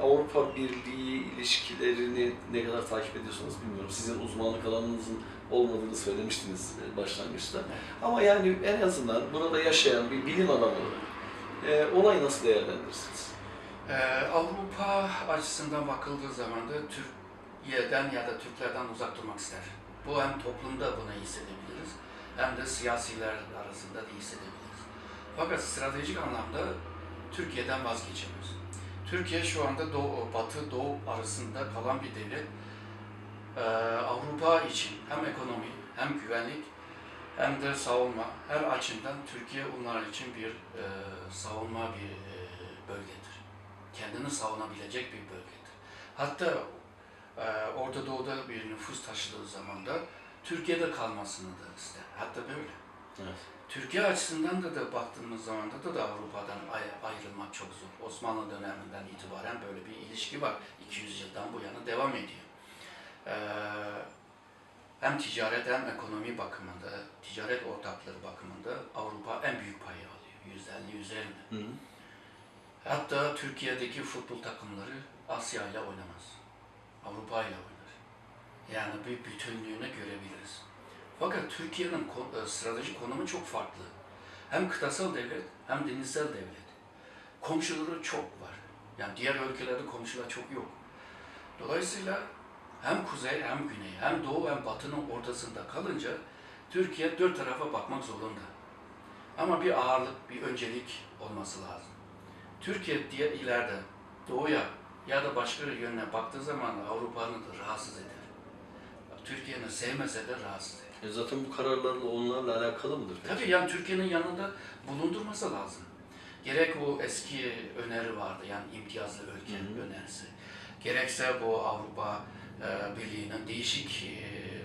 Avrupa Birliği ilişkilerini ne kadar takip ediyorsunuz bilmiyorum. Sizin uzmanlık alanınızın olmadığını söylemiştiniz başlangıçta. Ama yani en azından burada yaşayan bir bilim adamı olarak olayı nasıl değerlendirirsiniz? Avrupa açısından bakıldığı zaman da Türkiye'den ya da Türklerden uzak durmak ister. Bu hem toplumda bunu hissedebiliriz hem de siyasiler arasında da hissedebiliriz. Fakat stratejik anlamda Türkiye'den vazgeçemiyoruz. Türkiye şu anda Batı Doğu arasında kalan bir devlet. Avrupa için hem ekonomi hem güvenlik hem de savunma her açıdan Türkiye onlar için bir savunma bir bölgedir. Kendini savunabilecek bir bölgedir. Hatta Orta Doğu'da bir nüfus taşıdığı zaman da Türkiye'de kalmasını da ister. Hatta böyle. Evet. Türkiye açısından da baktığımız zaman da Avrupa'dan ayrılmak çok zor. Osmanlı döneminden itibaren böyle bir ilişki var. 200 yıldan bu yana devam ediyor. Hem ticaret hem ekonomi bakımında, ticaret ortakları bakımında Avrupa en büyük payı alıyor. %50 üzerinde. Hı hı. Hatta Türkiye'deki futbol takımları Asya ile oynamaz. Avrupa ile oynar. Yani bir bütünlüğünü görebiliriz. Fakat Türkiye'nin stratejik konumu çok farklı. Hem kıtasal devlet hem denizsel devlet. Komşuları çok var. Yani diğer ülkelerde komşular çok yok. Dolayısıyla hem kuzey hem güney, hem doğu hem batının ortasında kalınca Türkiye dört tarafa bakmak zorunda. Ama bir ağırlık, bir öncelik olması lazım. Türkiye diye ileride doğuya ya da başka bir yöne baktığı zaman Avrupa'nı da rahatsız eder. Türkiye'nin sevmese de rahatsız eder. Zaten bu kararlarla onlarla alakalı mıdır peki? Tabii yani Türkiye'nin yanında bulundurması lazım. Gerek o eski öneri vardı yani imtiyazlı ülke önerisi. Gerekse bu Avrupa Birliği'nin değişik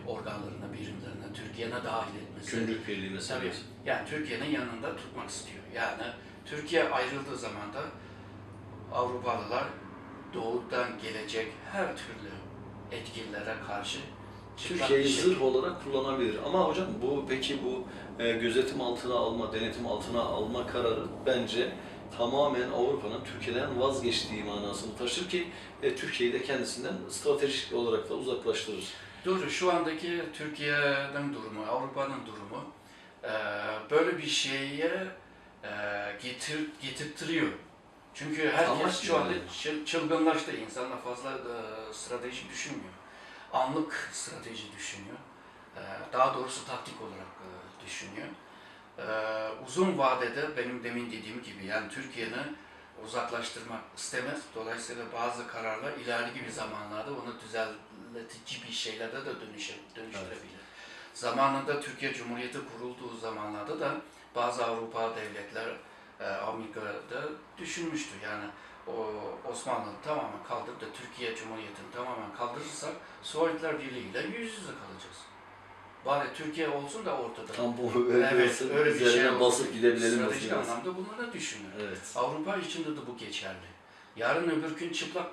organlarına, birimlerine Türkiye'ne dahil etmesi. Gümrük Birliği mesela. Tabii. Yani Türkiye'nin yanında tutmak istiyor. Yani Türkiye ayrıldığı zaman da Avrupalılar doğudan gelecek her türlü etkililere karşı Türkiye'yi zırh olarak kullanabilir. Ama hocam bu gözetim altına alma, denetim altına alma kararı bence tamamen Avrupa'nın Türkiye'den vazgeçtiği manasını taşır ki Türkiye'yi de kendisinden stratejik olarak da uzaklaştırır. Doğru, şu andaki Türkiye'nin durumu, Avrupa'nın durumu böyle bir şeye getirtiyor. Çünkü herkes şu anda çılgınlaştı. İnsanlar fazla strateji düşünmüyor. Anlık strateji düşünüyor. Daha doğrusu taktik olarak düşünüyor. Uzun vadede benim demin dediğim gibi yani Türkiye'ni uzaklaştırmak istemez. Dolayısıyla bazı kararlar ileriki bir zamanlarda onu düzeltici bir şeylerde de dönüştürebilir. Evet. Zamanında Türkiye Cumhuriyeti kurulduğu zamanlarda da bazı Avrupa devletler Amerika'da düşünmüştü. Yani o Osmanlı'nı tamamen kaldırıp da Türkiye Cumhuriyeti'ni tamamen kaldırırsak Sovyetler Birliği ile yüz yüze kalacağız. Bari Türkiye olsun da ortada. Tam bu öyle bir şey basıp gidebilelim. Stratejik anlamda bunları düşünüyor. Evet. Avrupa için de bu geçerli. Yarın öbür gün çıplak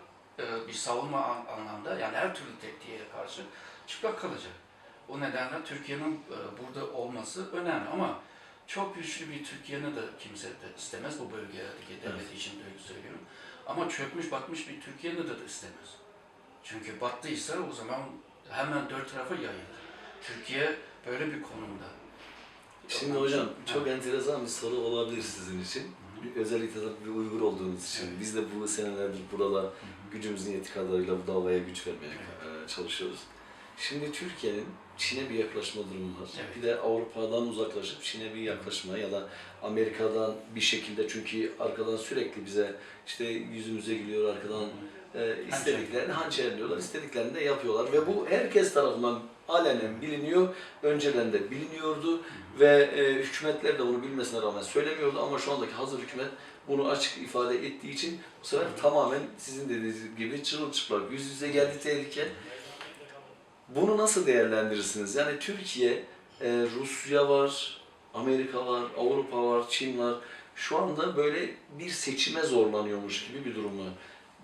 bir savunma anlamda yani her türlü tehdide karşı çıplak kalacak. O nedenle Türkiye'nin burada olması önemli ama çok güçlü bir Türkiye'ni de kimse de istemez bu bölgedeki devlet için de öyle söylüyorum. Ama çökmüş batmış bir Türkiye'ni de istemez. Çünkü battıysa o zaman hemen dört tarafa yayılır. Türkiye böyle bir konumda. Şimdi hocam çok enteresan bir soru olabilir sizin için. Özellikle tabii bir Uygur olduğunuz için. Evet. Biz de bu senelerdir burada gücümüzün yettiği kadarıyla bu davaya güç vermeye çalışıyoruz. Şimdi Türkiye'nin Çin'e bir yaklaşma durumu var. Evet. Bir de Avrupa'dan uzaklaşıp Çin'e bir yaklaşma ya da Amerika'dan bir şekilde çünkü arkadan sürekli bize işte yüzümüze gülüyor arkadan istediklerini hançerliyorlar, istediklerini de yapıyorlar ve bu herkes tarafından alenen biliniyor, önceden de biliniyordu ve hükümetler de bunu bilmesine rağmen söylemiyordu ama şu andaki hazır hükümet bunu açık ifade ettiği için bu sefer tamamen sizin dediğiniz gibi çırılçıplak yüz yüze geldi tehlike. Bunu nasıl değerlendirirsiniz? Yani Türkiye, Rusya var, Amerika var, Avrupa var, Çin var. Şu anda böyle bir seçime zorlanıyormuş gibi bir durum var.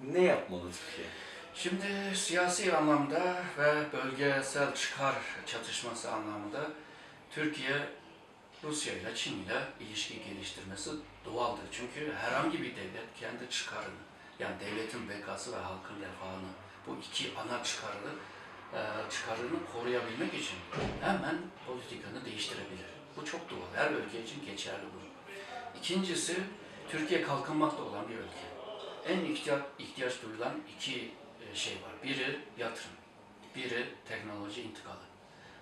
Ne yapmalı Türkiye? Şimdi siyasi anlamda ve bölgesel çıkar çatışması anlamında Türkiye Rusya ile Çin ile ilişki geliştirmesi doğaldır. Çünkü herhangi bir devlet kendi çıkarını yani devletin bekası ve halkın refahını bu iki ana çıkarını koruyabilmek için hemen politikanı değiştirebilir. Bu çok doğal. Her ülke için geçerli bu. İkincisi, Türkiye kalkınmakta olan bir ülke. En ihtiyaç duyulan iki şey var. Biri yatırım, biri teknoloji intikalı.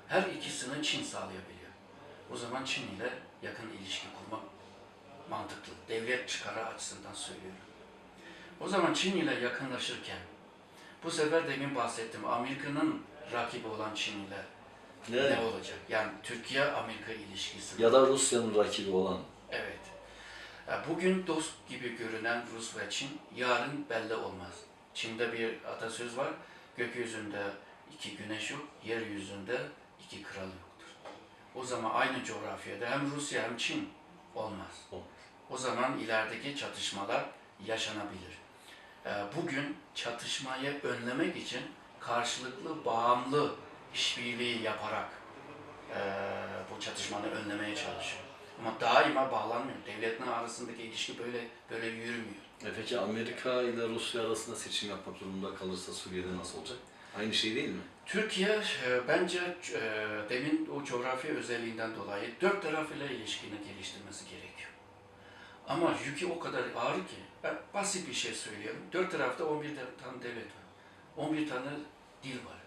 Her ikisini Çin sağlayabiliyor. O zaman Çin ile yakın ilişki kurmak mantıklı. Devlet çıkarı açısından söylüyorum. O zaman Çin ile yakınlaşırken, bu sefer demin bahsettim, Amerika'nın rakibi olan Çin ile ne olacak? Yani Türkiye-Amerika ilişkisi. Ya da Rusya'nın rakibi olan. Evet. Bugün dost gibi görünen Rus ve Çin, yarın belli olmaz. Çin'de bir atasöz var, gökyüzünde iki güneş yok, yeryüzünde iki kral yoktur. O zaman aynı coğrafyada hem Rusya hem Çin olmaz. O zaman ilerideki çatışmalar yaşanabilir. Bugün çatışmayı önlemek için karşılıklı bağımlı işbirliği yaparak bu çatışmanı önlemeye çalışıyor. Ama daima bağlanmıyor. Devletler arasındaki ilişki böyle yürümüyor. Peki Amerika ile Rusya arasında seçim yapmak durumunda kalırsa Suriye'de nasıl olacak? Aynı şey değil mi? Türkiye bence demin o coğrafya özelliğinden dolayı dört tarafıyla ilişkini geliştirmesi gerekiyor. Ama yükü o kadar ağır ki, ben basit bir şey söylüyorum. Dört tarafta 11 tane devlet var. 11 tane dil var.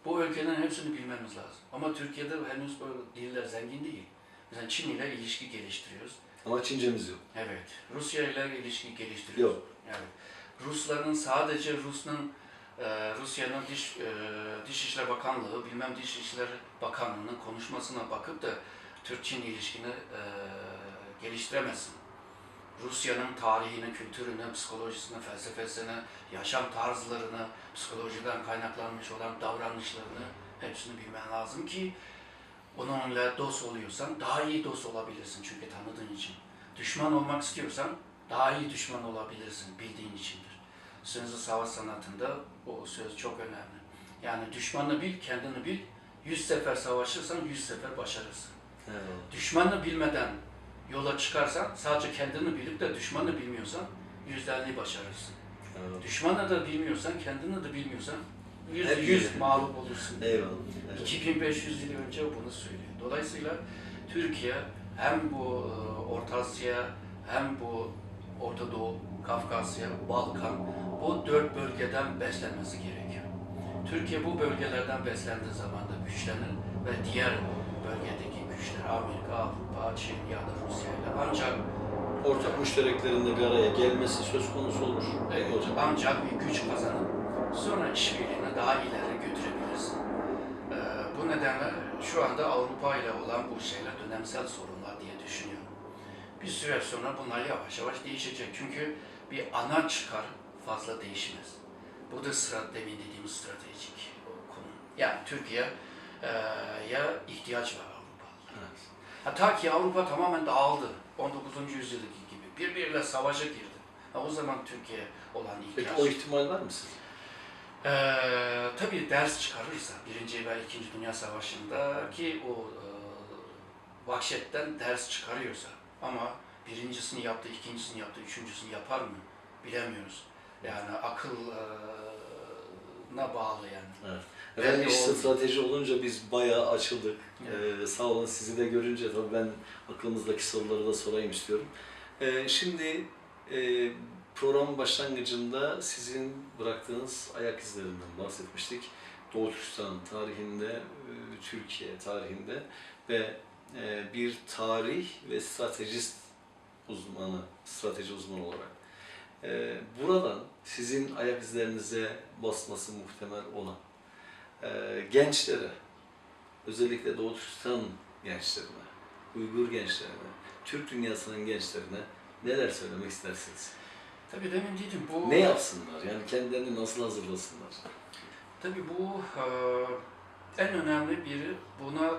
Bu ülkelerin hepsini bilmemiz lazım. Ama Türkiye'de henüz böyle diller zengin değil. Mesela Çin ile ilişki geliştiriyoruz. Ama Çincemiz yok. Evet. Rusya ile ilişki geliştiriyoruz. Yok. Evet. Rusların sadece Rusya'nın Dışişleri Bakanlığı, bilmem Dışişleri Bakanlığı'nın konuşmasına bakıp da Türk-Çin ilişkini geliştiremezsin. Rusya'nın tarihini, kültürünü, psikolojisini, felsefesini, yaşam tarzlarını, psikolojiden kaynaklanmış olan davranışlarını hepsini bilmen lazım ki onunla dost oluyorsan daha iyi dost olabilirsin çünkü tanıdığın için. Düşman olmak istiyorsan daha iyi düşman olabilirsin bildiğin içindir. Sözlü savaş sanatında o söz çok önemli. Yani düşmanını bil, kendini bil. 100 sefer savaşırsan 100 sefer başarırsın. Evet. Düşmanını bilmeden yola çıkarsan, sadece kendini bilip de düşmanı bilmiyorsan %50 başarırsın. Evet. Düşmanı da bilmiyorsan, kendini de bilmiyorsan Hep %100 iyi. mağlup olursun. Eyvallah. Evet. 2500 yıl önce bunu söylüyor. Dolayısıyla Türkiye hem bu Orta Asya, hem bu Orta Doğu, Kafkasya, Balkan, bu dört bölgeden beslenmesi gerekiyor. Türkiye bu bölgelerden beslendiği zaman da güçlenir ve diğer bölgedeki güçler, Amerika, Avrupa, Çin ya da Rusya ile ancak Ortak müştereklerin de bir araya gelmesi söz konusu olur. evet, Hocam. ancak bir güç kazanıp sonra işbirliğini daha ileri götürebilirsin. Bu nedenle şu anda Avrupa ile olan bu şeyler dönemsel sorunlar diye düşünüyorum. Bir süre sonra bunlar yavaş yavaş değişecek. Çünkü bir ana çıkar fazla değişmez. Bu da demin dediğimiz stratejik konu. Yani Türkiye ya ihtiyaç var Avrupa. Evet. Hatta ki Avrupa tamamen dağıldı. 19. yüzyıldaki gibi. Birbiriyle savaşa girdi. O zaman Türkiye olan ihtiyaç. Peki o ihtimal var mı sizce? Tabii ders çıkarırsa, 1. ve 2. Dünya Savaşı'ndaki o vahşetten ders çıkarıyorsa ama birincisini yaptı, ikincisini yaptı, üçüncüsünü yapar mı bilemiyoruz. Yani akılla bağlı yani. Evet. Belki Efendim iş olmuyor. strateji olunca biz bayağı açıldık. Evet. Sağ olun sizi de görünce tabii ben aklımızdaki soruları da sorayım istiyorum. Şimdi programın başlangıcında sizin bıraktığınız ayak izlerinden bahsetmiştik. Doğu Türkistan tarihinde, Türkiye tarihinde ve bir tarih ve strateji uzmanı olarak buradan sizin ayak izlerinize basması muhtemel olan gençlere, özellikle Doğu Türkistan gençlerine, Uygur gençlerine, Türk dünyasının gençlerine neler söylemek istersiniz? Tabii demin dedim bu... Ne yapsınlar? Yani kendilerini nasıl hazırlasınlar? Tabii bu en önemli biri buna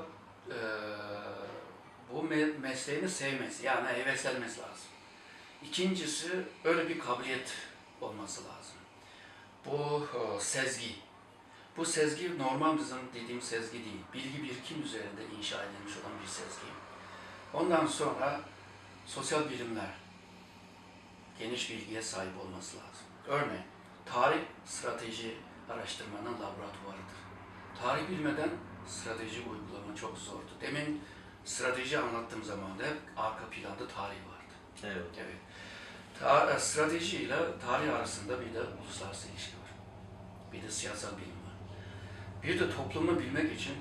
bu mesleğini sevmesi, yani heveslenmesi lazım. İkincisi öyle bir kabiliyet olması lazım. Bu sezgi. Bu sezgi normal bizim dediğim sezgi değil. Bilgi birikim üzerinde inşa edilmiş olan bir sezgi. Ondan sonra sosyal bilimler geniş bilgiye sahip olması lazım. Örneğin tarih strateji araştırmanın laboratuvarıdır. Tarih bilmeden strateji uygulama çok zordu. Demin strateji anlattığım zaman da hep arka planda tarih vardı. Evet. Evet. Strateji ile tarih arasında bir de uluslararası ilişki var. Bir de siyasal bilim var. Bir de toplumu bilmek için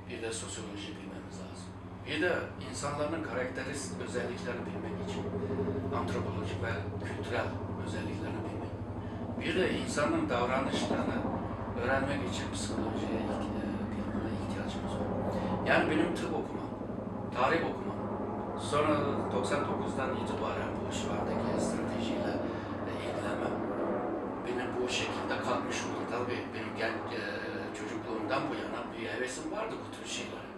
bir de sosyoloji bilmemiz lazım. Bir de insanların karakteristik özelliklerini bilmek için antropolojik ve kültürel özelliklerini bilmek. Bir de insanın davranışlarını öğrenmek için psikolojiye bilmeye ihtiyacımız var. Yani benim tıp okumam, tarih okumam, sonra 99'dan itibaren bu şivardaki stratejiyle ilgilenmem benim bu şekilde kalkmış oldu. Tabii benim çocukluğumdan bu yana bir hevesim vardı bu tür şeylere.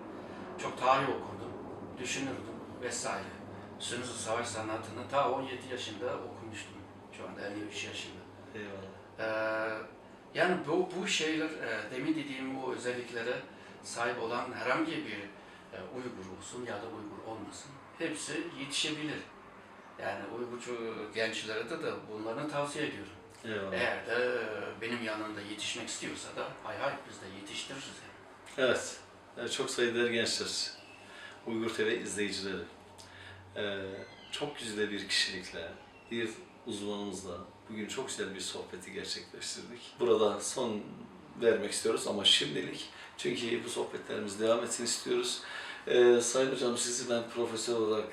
Çok tarih okurdum, düşünürdüm vesaire. Sınırsız savaş sanatını ta 17 yaşında okumuştum. Şu anda 53 yaşında. Eyvallah. Yani bu şeyler, demin dediğim bu özelliklere sahip olan herhangi bir Uygur olsun ya da Uygur olmasın, hepsi yetişebilir. Yani Uygur gençlere de bunları tavsiye ediyorum. Eyvallah. Eğer de benim yanımda yetişmek istiyorsa da hay biz de yetiştiririz yani. Evet. Çok saygıdeğer gençler. Uygur TV izleyicileri. Çok güzel bir kişilikle, bir uzmanımızla bugün çok güzel bir sohbeti gerçekleştirdik. Burada son vermek istiyoruz ama şimdilik. Çünkü bu sohbetlerimiz devam etsin istiyoruz. Sayın Hocam, sizi ben profesör olarak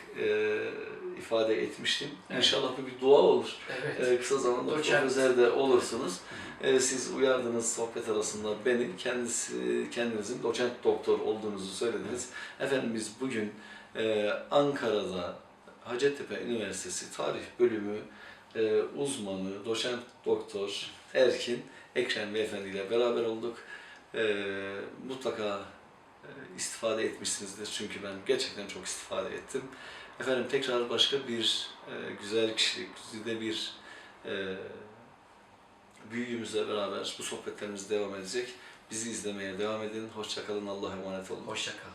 ifade etmiştim. Evet. İnşallah bu bir dua olur. Evet. Kısa zamanda Doçent. profesör de olursunuz. Siz uyardınız sohbet arasında beni, kendinizin doçent doktor olduğunuzu söylediniz. Efendim biz bugün Ankara'da Hacettepe Üniversitesi Tarih Bölümü uzmanı, doçent doktor Erkin Ekrem Beyefendi ile beraber olduk. Mutlaka istifade etmişsinizdir çünkü ben gerçekten çok istifade ettim. Efendim tekrar başka bir güzel kişilik, güzide bir büyüğümüzle beraber bu sohbetlerimiz devam edecek. Bizi izlemeye devam edin. Hoşça kalın. Allah'a emanet olun. Hoşça kal.